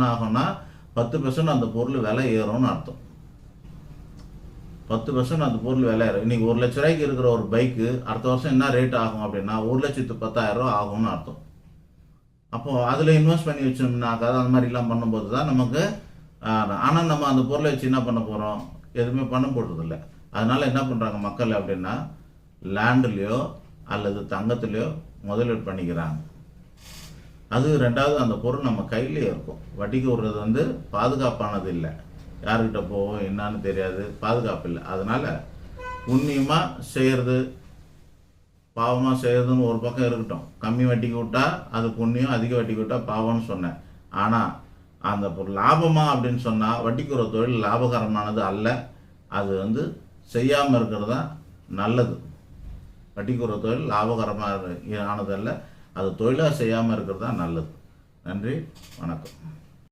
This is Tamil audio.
ஆகும்னா 10% அந்த பொருள் விலை ஏறும்னு அர்த்தம். 10% அந்த பொருள் விலை ஏறும். இன்றைக்கி 1 லட்ச ரூபாய்க்கு இருக்கிற ஒரு பைக்கு அடுத்த வருஷம் என்ன ரேட் ஆகும் அப்படின்னா 1,10,000 ஆகும்னு அர்த்தம். அப்போது அதில் இன்வெஸ்ட் பண்ணி வச்சோம்னாக்கா அந்த மாதிரிலாம் பண்ணும்போது தான் நமக்கு ஆனால் நம்ம அந்த பொருளை வச்சு என்ன பண்ண போகிறோம், எதுவுமே பண்ண போடுறதில்ல. அதனால் என்ன பண்ணுறாங்க மக்கள் அப்படின்னா லேண்டுலேயோ அல்லது தங்கத்துலேயோ முதலீடு பண்ணிக்கிறாங்க. அது ரெண்டாவது, அந்த பொருள் நம்ம கையிலே இருக்கும். வட்டிக்கு விடுறது பாதுகாப்பானது இல்லை. யாருக்கிட்ட போவோம் என்னான்னு தெரியாது, பாதுகாப்பு இல்லை. அதனால் புண்ணியமாக செய்கிறது பாவமாக செய்கிறதுன்னு ஒரு பக்கம் இருக்கட்டும். கம்மி வட்டிக்கு விட்டால் அது புண்ணியம், அதிக வட்டிக்கு விட்டால் பாவம்னு சொன்னேன். ஆனால் அந்த லாபமாக அப்படின்னு சொன்னால் வட்டிக்கு ஒரு தொழில் லாபகரமானது அல்ல. அது செய்யாமல் இருக்கிறது தான் நல்லது. வட்டிக்கு ஒரு தொழில் லாபகரமாக ஆனதல்ல, அது தொழிலாக செய்யாமல் இருக்கிறது தான் நல்லது. நன்றி, வணக்கம்.